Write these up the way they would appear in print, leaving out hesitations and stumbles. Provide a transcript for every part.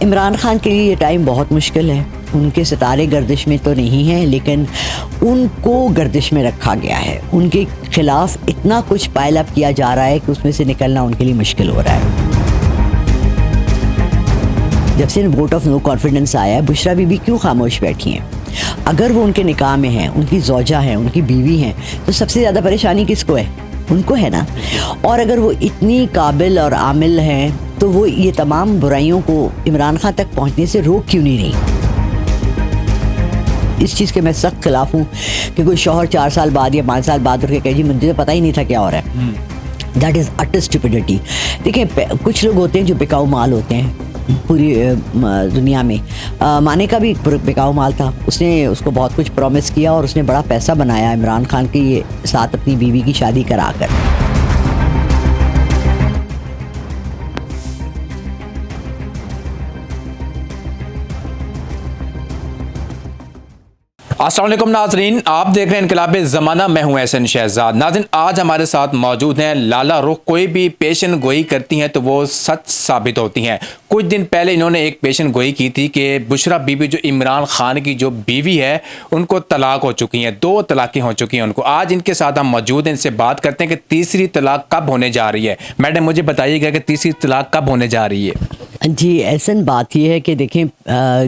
इमरान खान के लिए ये टाइम बहुत मुश्किल है। उनके सितारे गर्दिश में तो नहीं हैं, लेकिन उनको गर्दिश में रखा गया है। उनके खिलाफ इतना कुछ पाइल अप किया जा रहा है कि उसमें से निकलना उनके लिए मुश्किल हो रहा है। जब से वोट ऑफ नो कॉन्फिडेंस आया है, बुशरा बीबी क्यों खामोश बैठी हैं? अगर वो उनके निकाह में हैं, उनकी ज़ौजा हैं, उनकी बीवी हैं, तो सबसे ज़्यादा परेशानी किसको है? उनको है ना। और अगर वो इतनी काबिल और आमिल हैं तो वो ये तमाम बुराइयों को इमरान खान तक पहुंचने से रोक क्यों नहीं रही? इस चीज़ के मैं सख्त खिलाफ हूँ कि कोई शौहर 4 साल बाद या 5 साल बाद उठ के कहे जी मुझे तो पता ही नहीं था क्या हो रहा है। That is utter stupidity. देखिए, कुछ लोग होते हैं जो बिकाऊ माल होते हैं पूरी दुनिया में। माने का भी बिकाऊ माल था, उसने उसको बहुत कुछ प्रॉमिस किया और उसने बड़ा पैसा बनाया इमरान खान के साथ अपनी बीवी की शादी कराकर। अस्सलाम वालेकुम नाज़रीन, आप देख रहे हैं इनकलाबे ज़माना। मैं हूं एहसन शहजाद। नाज़रीन, आज हमारे साथ मौजूद हैं लाला रुख। कोई भी पेशन गोई करती हैं तो वो सच साबित होती हैं। कुछ दिन पहले इन्होंने एक पेशन गोई की थी कि बुशरा बीबी जो इमरान खान की जो बीवी है उनको तलाक हो चुकी हैं, 2 तलाक़ें हो चुकी हैं उनको। आज इनके साथ हम मौजूद हैं, इनसे बात करते हैं कि तीसरी तलाक कब होने जा रही है। मैडम, मुझे बताइएगा कि तीसरी तलाक कब होने जा रही है? जी, ऐसन बात यह है कि देखें,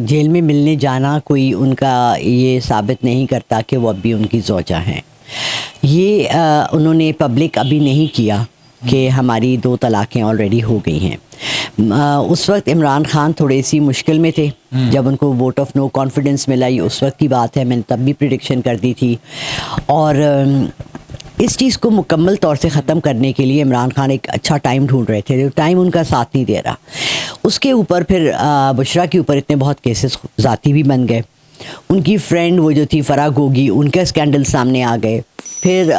जेल में मिलने जाना कोई उनका ये साबित नहीं करता कि वो अभी उनकी ज़ौजा हैं। ये उन्होंने पब्लिक अभी नहीं किया कि हमारी 2 तलाक़ें ऑलरेडी हो गई हैं। उस वक्त इमरान खान थोड़ी सी मुश्किल में थे जब उनको वोट ऑफ नो कॉन्फिडेंस मिला। ये उस वक्त की बात है, मैंने तब भी प्रिडिक्शन कर दी थी। और इस चीज़ को मुकम्मल तौर से ख़त्म करने के लिए इमरान खान एक अच्छा टाइम ढूंढ रहे थे, टाइम उनका साथ नहीं दे रहा। उसके ऊपर फिर बुशरा के ऊपर इतने बहुत केसेस ज़ाती भी बन गए। उनकी फ्रेंड वो जो थी फराह गोगी, उनका स्कैंडल सामने आ गए। फिर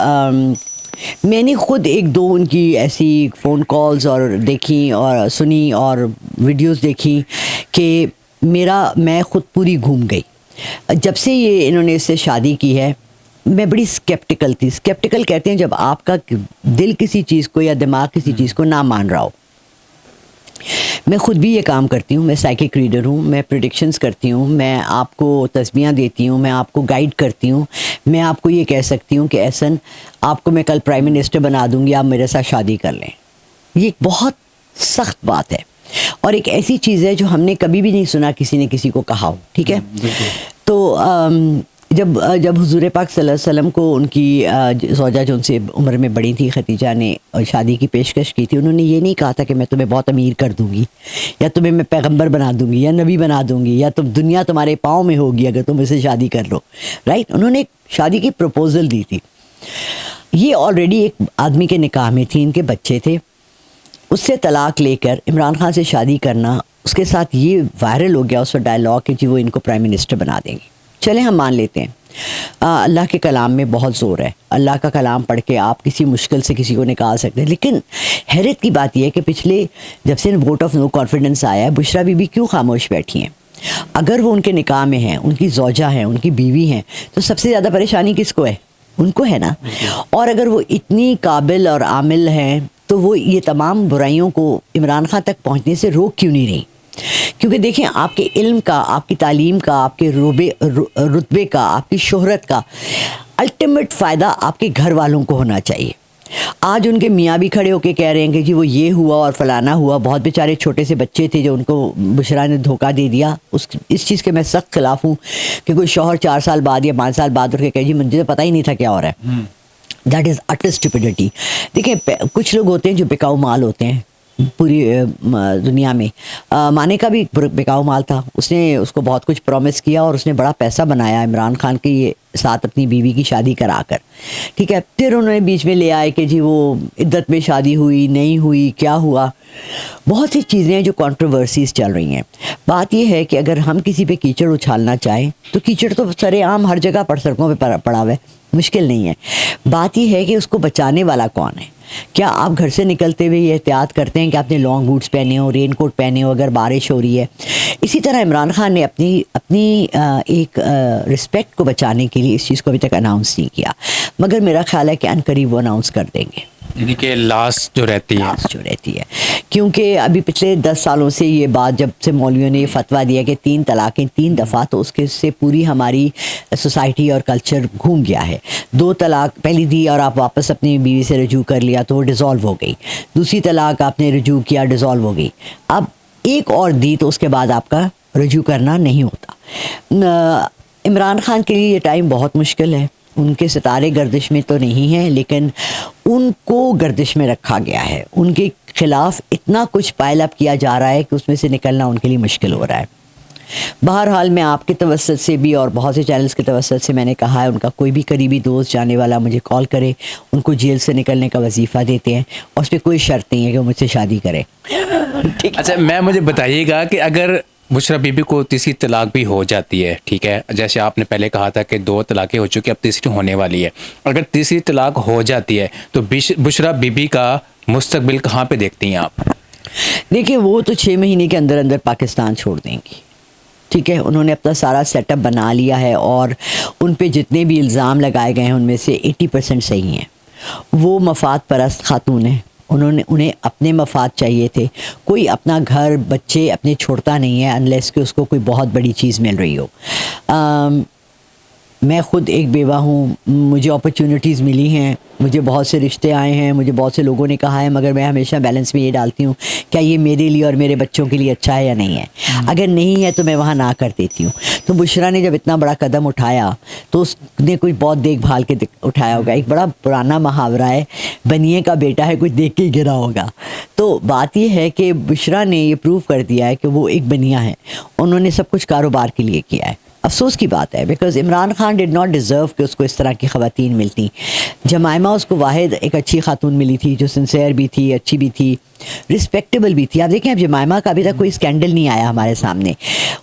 मैंने ख़ुद 1-2 उनकी ऐसी फ़ोन कॉल्स और देखी और सुनी और वीडियोस देखी कि मैं ख़ुद पूरी घूम गई। जब से ये इन्होंने इससे शादी की है, मैं बड़ी स्केप्टिकल थी। स्केप्टिकल कहते हैं जब आपका दिल किसी चीज़ को या दिमाग किसी चीज़ को ना मान रहा हो। मैं ख़ुद भी ये काम करती हूँ, मैं साइकिक रीडर हूँ, मैं प्रेडिक्शंस करती हूँ, मैं आपको तस्बीहां देती हूँ, मैं आपको गाइड करती हूँ। मैं आपको ये कह सकती हूँ कि एहसन, आपको मैं कल प्राइम मिनिस्टर बना दूँगी, आप मेरे साथ शादी कर लें। ये एक बहुत सख्त बात है और एक ऐसी चीज़ है जो हमने कभी भी नहीं सुना किसी ने किसी को कहा हो। ठीक है, तो जब हुजूर पाक सल्लल्लाहु अलैहि वसल्लम को उनकी ज़ौजा जो उनसे उम्र में बड़ी थी खदीजा ने शादी की पेशकश की थी, उन्होंने ये नहीं कहा था कि मैं तुम्हें बहुत अमीर कर दूंगी या तुम्हें मैं पैगंबर बना दूंगी या नबी बना दूंगी या दुनिया तुम्हारे पाँव में होगी अगर तुम इससे शादी कर लो। राइट, उन्होंने शादी की प्रपोज़ल दी थी। ये ऑलरेडी एक आदमी के निकाह में थी, इनके बच्चे थे। उससे तलाक लेकर इमरान खान से शादी करना, उसके साथ ये वायरल हो गया उस वक्त डायलॉग कि जी वो इनको प्राइम मिनिस्टर बना देंगे। चले हम मान लेते हैं, अल्लाह के कलाम में बहुत ज़ोर है। अल्लाह का कलाम पढ़ के आप किसी मुश्किल से किसी को निकाल सकते हैं। लेकिन हैरत की बात यह है कि पिछले जब से वोट ऑफ नो कॉन्फिडेंस आया है, बुशरा बीबी क्यों खामोश बैठी हैं? अगर वो उनके निकाह में हैं, उनकी ज़ौजा हैं, उनकी बीवी हैं, तो सबसे ज़्यादा परेशानी किसको है? उनको है ना। और अगर वो इतनी काबिल और आमिल हैं तो वो ये तमाम बुराइयों को इमरान खान तक पहुँचने से रोक क्यों नहीं रही? क्योंकि देखें, आपके इल्म का, आपकी तालीम का, आपके रुतबे का, आपकी शोहरत का अल्टीमेट फ़ायदा आपके घर वालों को होना चाहिए। आज उनके मियाँ भी खड़े होकर कह रहे हैं कि जी वो ये हुआ और फलाना हुआ। बहुत बेचारे छोटे से बच्चे थे जो उनको बुशरा ने धोखा दे दिया। इस चीज़ के मैं सख्त खिलाफ हूँ कि कोई शौहर 4 साल बाद या 5 साल बाद उठ के कहे जी मुझे तो पता ही नहीं था क्या हो रहा है। That is utter stupidity. देखिए, कुछ लोग होते हैं जो बिकाऊ माल होते हैं पूरी दुनिया में। माने का भी बिकाऊ माल था, उसने उसको बहुत कुछ प्रॉमिस किया और उसने बड़ा पैसा बनाया इमरान खान के साथ अपनी बीवी की शादी कराकर। ठीक है, फिर उन्होंने बीच में ले आए कि जी वो इद्दत में शादी हुई नहीं हुई, क्या हुआ। बहुत सी चीज़ें हैं जो कंट्रोवर्सीज चल रही हैं। बात यह है कि अगर हम किसी पे कीचड़ उछालना चाहें तो कीचड़ तो सरेआम हर जगह पर सड़कों पे पड़ा हुआ है, मुश्किल नहीं है। बात यह है कि उसको बचाने वाला कौन है। क्या आप घर से निकलते हुए ये एहतियात करते हैं कि आपने लॉन्ग बूट्स पहने हो, रेन कोट पहने हो अगर बारिश हो रही है? इसी तरह इमरान खान ने अपनी एक रिस्पेक्ट को बचाने के लिए इस चीज़ को अभी तक अनाउंस नहीं किया, मगर मेरा ख्याल है कि अनकरीब वो अनाउंस कर देंगे। यानी कि लास्ट जो रहती है। जो रहती है, क्योंकि अभी पिछले 10 सालों से ये बात, जब से मौलवियों ने ये फतवा दिया कि 3 तलाक़ें 3 दफ़ा, तो उसके से पूरी हमारी सोसाइटी और कल्चर घूम गया है। 2 तलाक पहली दी और आप वापस अपनी बीवी से रजू कर लिया तो वो डिज़ोल्व हो गई, दूसरी तलाक आपने रजू किया, डिज़ोल्व हो गई, अब एक और दी तो उसके बाद आपका रजू करना नहीं होता। इमरान खान के लिए ये टाइम बहुत मुश्किल है, उनके सितारे गर्दिश में तो नहीं हैं, लेकिन उनको गर्दिश में रखा गया है, उनके ख़िलाफ़ इतना कुछ पाइल अप किया जा रहा है कि उसमें से निकलना उनके लिए मुश्किल हो रहा है। बहरहाल मैं आपके तवस्सुत से भी और बहुत से चैनल्स के तवस्सुत से मैंने कहा है, उनका कोई भी करीबी दोस्त जाने वाला मुझे कॉल करे, उनको जेल से निकलने का वजीफ़ा देते हैं और उस पर कोई शर्त नहीं है कि वो मुझसे शादी करें। ठीक। अच्छा, मैं मुझे बताइएगा कि अगर बुशरा बीबी को तीसरी तलाक भी हो जाती है, ठीक है, जैसे आपने पहले कहा था कि 2 तलाक़ें हो चुकी, अब तीसरी होने वाली है, अगर तीसरी तलाक हो जाती है तो बुशरा बीबी का मुस्तकबिल कहाँ पे देखती हैं आप? देखिए, वो तो 6 महीने के अंदर अंदर पाकिस्तान छोड़ देंगी, ठीक है। उन्होंने अपना सारा सेटअप बना लिया है और उन पे जितने भी इल्ज़ाम लगाए गए हैं उनमें से 80% सही हैं। वो मफाद परस्त खातून है, उन्हें अपने मफाद चाहिए थे। कोई अपना घर बच्चे अपने छोड़ता नहीं है अनलेस कि उसको कोई बहुत बड़ी चीज़ मिल रही हो। मैं ख़ुद एक बेवा हूँ, मुझे अपॉर्चुनिटीज़ मिली हैं, मुझे बहुत से रिश्ते आए हैं, मुझे बहुत से लोगों ने कहा है, मगर मैं हमेशा बैलेंस में ये डालती हूँ क्या ये मेरे लिए और मेरे बच्चों के लिए अच्छा है या नहीं है। अगर नहीं है तो मैं वहाँ ना कर देती हूँ। तो बुशरा ने जब इतना बड़ा कदम उठाया तो उसने कुछ बहुत देखभाल के उठाया होगा। एक बड़ा पुराना मुहावरा है, बनिए का बेटा है कुछ देख के ही गिरा होगा। तो बात यह है कि बुशरा ने ये प्रूव कर दिया है कि वो एक बनिया है, उन्होंने सब कुछ कारोबार के लिए किया है। अफसोस की बात है because Imran Khan did not deserve कि उसको इस तरह की ख़वातीन मिलती। जमाइमा उसको वाहिद एक अच्छी खातून मिली थी जो सिंसेयर भी थी, अच्छी भी थी, रिस्पेक्टेबल भी थी। आप देखें, अब जमाइमा का अभी तक कोई स्कैंडल नहीं आया हमारे सामने।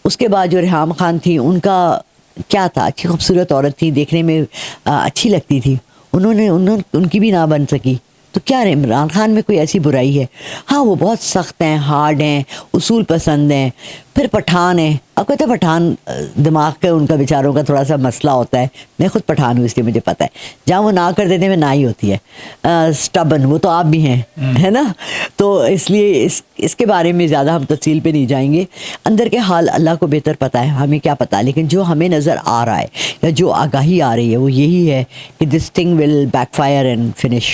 उसके बाद जो रिहाम खान थी, उनका क्या था, अच्छी खूबसूरत औरत थी, देखने में अच्छी लगती थी, उनकी भी ना बन सकी। तो क्या इमरान खान में कोई ऐसी बुराई है? हाँ, वो बहुत सख्त हैं, हार्ड हैं, उसूल पसंद हैं। फिर पठान हैं, अब कहते हैं पठान दिमाग का उनका बेचारों का थोड़ा सा मसला होता है। मैं खुद पठान हूँ इसलिए मुझे पता है, जहाँ वो ना कर देते में ना ही होती है। स्टबन वो तो आप भी हैं, है ना। तो इसलिए इसके बारे में ज़्यादा हम तफसील पे नहीं जाएंगे। अंदर के हाल अल्लाह को बेहतर पता है, हमें क्या पता। लेकिन जो हमें नज़र आ रहा है या जो आगाही आ रही है वो यही है कि this thing will backfire and finish.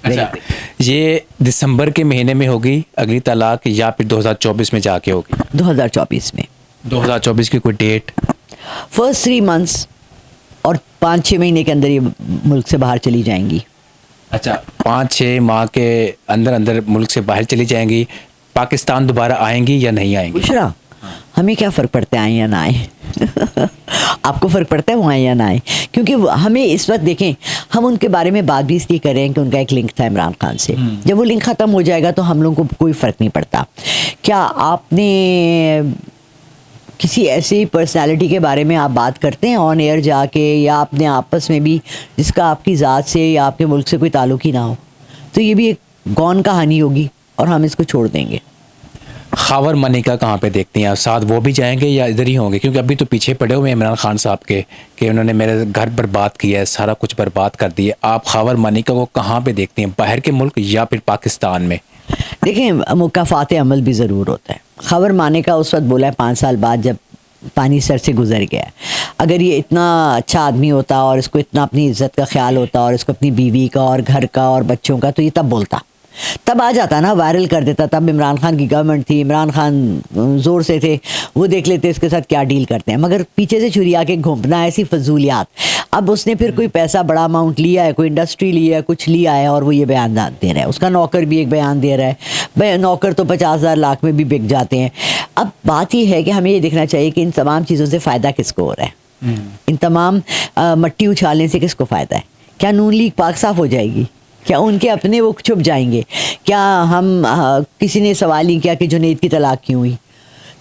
अच्छा, ये दिसंबर के महीने में होगी अगली तलाक या फिर 2024 में जाके होगी? 2024 में। 2024 की कोई डेट? फर्स्ट 3 मंथ्स और 5-6 महीने के अंदर ये मुल्क से बाहर चली जाएंगी। अच्छा, 5-6 माह के अंदर अंदर मुल्क से बाहर चली जाएंगी। पाकिस्तान दोबारा आएंगी या नहीं आएंगी? बुशरा, हमें क्या फ़र्क पड़ता है आए या ना आए? आपको फ़र्क पड़ता है वो आए या ना आए? क्योंकि हमें इस वक्त देखें, हम उनके बारे में बात भी इसलिए कर रहे हैं कि उनका एक लिंक था इमरान खान से। जब वो लिंक ख़त्म हो जाएगा तो हम लोगों को कोई फ़र्क नहीं पड़ता। क्या आपने किसी ऐसी पर्सनालिटी के बारे में आप बात करते हैं ऑन एयर जाके या अपने आपस में भी, जिसका आपकी ज़ात से या आपके मुल्क से कोई ताल्लुक़ ही ना हो? तो ये भी एक गौन कहानी होगी और हम इसको छोड़ देंगे। खावर मनिका कहाँ पे देखती हैं आप? साथ वो भी जाएंगे या इधर ही होंगे? क्योंकि अभी तो पीछे पड़े हुए हैं इमरान खान साहब के कि उन्होंने मेरे घर बर्बाद किया है, सारा कुछ बर्बाद कर दिया। आप खावर मनिका को कहाँ पे देखती हैं, बाहर के मुल्क या फिर पाकिस्तान में? देखें, मुकाफ़ात अमल भी ज़रूर होता है। खबर माने का उस वक्त बोला है 5 साल बाद जब पानी सर से गुजर गया। अगर ये इतना अच्छा आदमी होता और इसको इतना अपनी इज़्ज़त का ख्याल होता और इसको अपनी बीवी का और घर का और बच्चों का, तो ये तब बोलता, तब आ जाता ना, वायरल कर देता। तब इमरान खान की गवर्नमेंट थी, इमरान खान ज़ोर से थे, वो देख लेते इसके साथ क्या डील करते हैं। मगर पीछे से छुरिया के घूमना, ऐसी फजूलियात। अब उसने फिर कोई पैसा बड़ा अमाउंट लिया है, कोई इंडस्ट्री लिया है, कुछ लिया है और वो ये बयान दे रहा है। उसका नौकर भी एक बयान दे रहा है। नौकर तो 50,000 लाख में भी बिक जाते हैं। अब बात ये है कि हमें ये देखना चाहिए कि इन तमाम चीज़ों से फ़ायदा किसको हो रहा है। इन तमाम मट्टी उछालने से किसको फ़ायदा है? क्या नून लीग पाक साफ हो जाएगी? क्या उनके अपने वो छुप जाएंगे? क्या हम किसी ने सवाल नहीं किया कि जुनैद की तलाक क्यों हुई?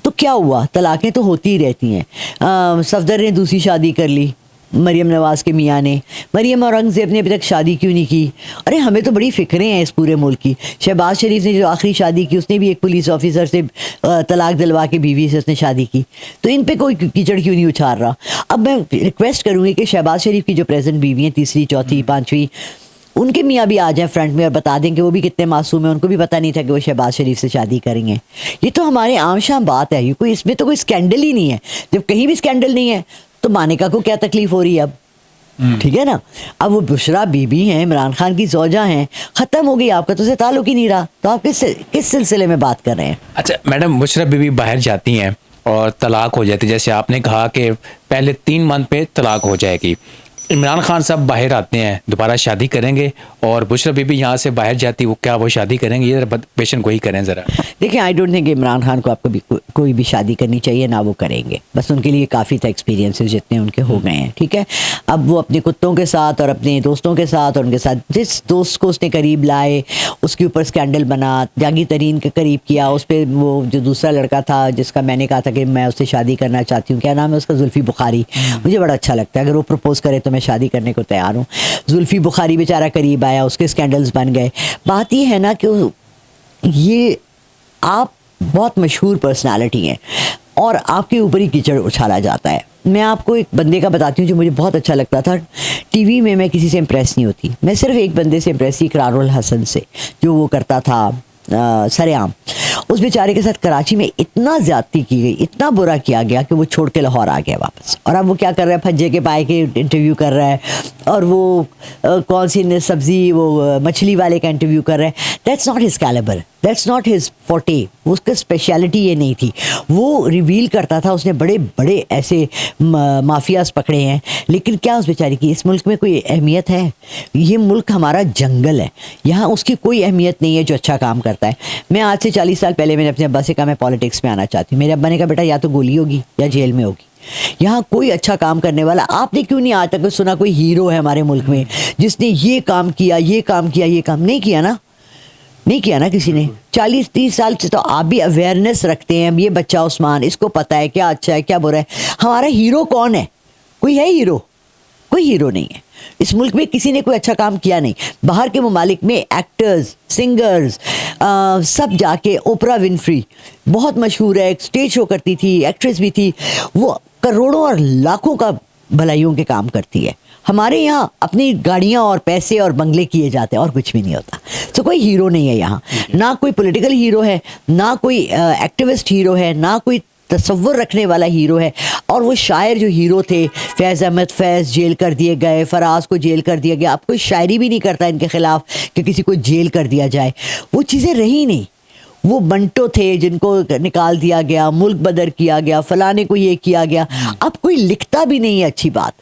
तो क्या हुआ? तलाक़ें तो होती ही रहती हैं। सफदर ने दूसरी शादी कर ली, मरियम नवाज़ के मियाँ ने। मरियम औरंगज़ेब ने अभी तक शादी क्यों नहीं की? अरे हमें तो बड़ी फ़िक्रें हैं इस पूरे मुल्क की। शहबाज शरीफ ने जो आखिरी शादी की, उसने भी एक पुलिस ऑफिसर से तलाक दिलवा के बीवी से उसने शादी की। तो इन पे कोई कीचड़ क्यों नहीं उछाल रहा? अब मैं रिक्वेस्ट करूँगी कि शहबाज शरीफ की जो प्रेजेंट बीवी हैं, तीसरी, चौथी, 5वीं, उनके मियाँ भी आ जाए फ्रंट में और बता दें कि वो भी कितने मासूम हैं, उनको भी पता नहीं था कि वो शहबाज शरीफ से शादी करेंगे। ये तो हमारे आम शाम बात है, ये कोई इसमें तो कोई स्कैंडल ही नहीं है। जब कहीं भी स्कैंडल नहीं है तो मानिका को क्या तकलीफ हो रही है अब? ठीक है ना। अब वो बुशरा बीबी हैं, इमरान खान की ज़ौजा हैं, ख़त्म हो गई, आपका तो उससे ताल्लुक ही नहीं रहा, तो आप किस सिलसिले में बात कर रहे हैं? अच्छा मैडम, बुशरा बीबी बाहर जाती हैं और तलाक हो जाती है, जैसे आपने कहा कि पहले 3 मंथ पे तलाक हो जाएगी। इमरान खान साहब बाहर आते हैं, दोबारा शादी करेंगे, और बुशरा बीबी यहाँ से बाहर जाती, वो क्या वो शादी करेंगे? ये पेशेंट गोई करें ज़रा। देखिए, I don't think Imran Khan को आपको भी कोई भी शादी करनी चाहिए, ना वो करेंगे। बस उनके लिए काफ़ी था एक्सपीरियंसेस जितने उनके हो गए हैं, ठीक है। अब वो अपने कुत्तों के साथ और अपने दोस्तों के साथ और उनके साथ जिस दोस्त को उसने करीब लाए उसके ऊपर स्कैंडल बना, जागी तरीन के करीब किया, उस पर वो जो दूसरा लड़का था जिसका मैंने कहा था कि मैं उससे शादी करना चाहती हूँ, क्या नाम है उसका, जुल्फी बुखारी, मुझे बड़ा अच्छा लगता है, अगर वो प्रपोज करे तो मैं शादी करने को तैयार हूँ। जुल्फी बुखारी बेचारा करीब आया, उसके स्कैंडल्स बन गए। बात ये है ना कि ये आप बहुत मशहूर पर्सनालिटी हैं और आपके ऊपर ही कीचड़ उछाला जाता है। मैं आपको एक बंदे का बताती हूँ जो मुझे बहुत अच्छा लगता था। टीवी में मैं किसी से इम्प्रेस नहीं होती, मैं सिर्फ एक बंदे से इम्प्रेस थी, इकरारुल हसन से, जो वो करता था सरेआम। उस बेचारे के साथ कराची में इतना ज़्यादती की गई, इतना बुरा किया गया कि वो छोड़ के लाहौर आ गया वापस। और अब वो क्या कर रहा है, फज्जे के पाए के इंटरव्यू कर रहा है, और वो कौन सी सब्ज़ी, वो मछली वाले का इंटरव्यू कर रहा है। That's not his calibre, that's not his forte, उसका स्पेशलिटी ये नहीं थी। वो रिवील करता था, उसने बड़े बड़े ऐसे माफियाज पकड़े हैं, लेकिन क्या उस बेचारे की इस मुल्क में कोई अहमियत है? ये मुल्क हमारा जंगल है, यहाँ उसकी कोई अहमियत नहीं है जो अच्छा काम करता है। मैं आज से 40 साल पहले मैंने अपने अब्बा से कहा मैं पॉलिटिक्स में आना चाहती हूँ, मेरे अब्बा ने कहा बेटा या तो गोली होगी या जेल में होगी। यहाँ कोई अच्छा काम करने वाला आपने क्यों नहीं आज तक सुना? कोई हीरो है हमारे मुल्क में जिसने ये काम किया, ये काम किया, ये काम नहीं किया ना, नहीं किया ना किसी ने। 40-30 साल से तो आप भी अवेयरनेस रखते हैं, ये बच्चा उस्मान, इसको पता है क्या अच्छा है क्या बुरा है। हमारा हीरो कौन है? कोई है हीरो? कोई हीरो नहीं है। इस मुल्क में किसी ने कोई अच्छा काम किया नहीं। बाहर के ममालिक में एक्टर्स, सिंगर्स, सब जाके, ओपरा विनफ्री बहुत मशहूर है, स्टेज शो करती थी, एक्ट्रेस भी थी, वो करोड़ों और लाखों का भलाइयों के काम करती है। हमारे यहाँ अपनी गाड़ियाँ और पैसे और बंगले किए जाते हैं और कुछ भी नहीं होता। तो कोई हीरो नहीं है यहाँ, ना कोई पॉलिटिकल हीरो है, ना कोई एक्टिविस्ट हीरो है, ना कोई तसव्वुर रखने वाला हीरो है। और वो शायर जो हीरो थे, फैज़ अहमद फैज़ जेल कर दिए गए, फराज को जेल कर दिया गया। अब कोई शायरी भी नहीं करता इनके ख़िलाफ़ कि किसी को जेल कर दिया जाए। वो चीज़ें रही नहीं। वो बंटो थे जिनको निकाल दिया गया, मुल्क बदर किया गया, फलाने को ये किया गया। अब कोई लिखता भी नहीं है अच्छी बात,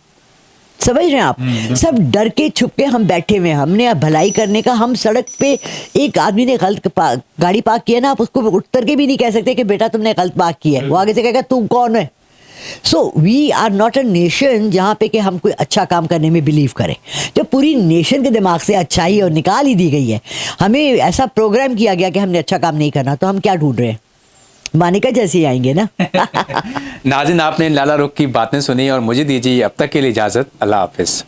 समझ रहे हैं आप? सब डर के छुप के हम बैठे हुए हैं। हमने भलाई करने का, हम सड़क पे एक आदमी ने गलत गाड़ी पार्क किया ना, आप उसको उतर के भी नहीं कह सकते कि बेटा तुमने गलत पार्क किया है। वो आगे से कहेगा तू कौन है? So we are not a nation जहाँ पे कि हम कोई अच्छा काम करने में बिलीव करें। जब पूरी नेशन के दिमाग से अच्छाई और निकाल ही दी गई है, हमें ऐसा प्रोग्राम किया गया कि हमने अच्छा काम नहीं करना, तो हम क्या ढूंढ रहे हैं? मानिका जैसे ही आएंगे ना। नाज़रीन, आपने लाला रुख की बातें सुनी और मुझे दीजिए अब तक के लिए इजाज़त। अल्लाह हाफ़िज़।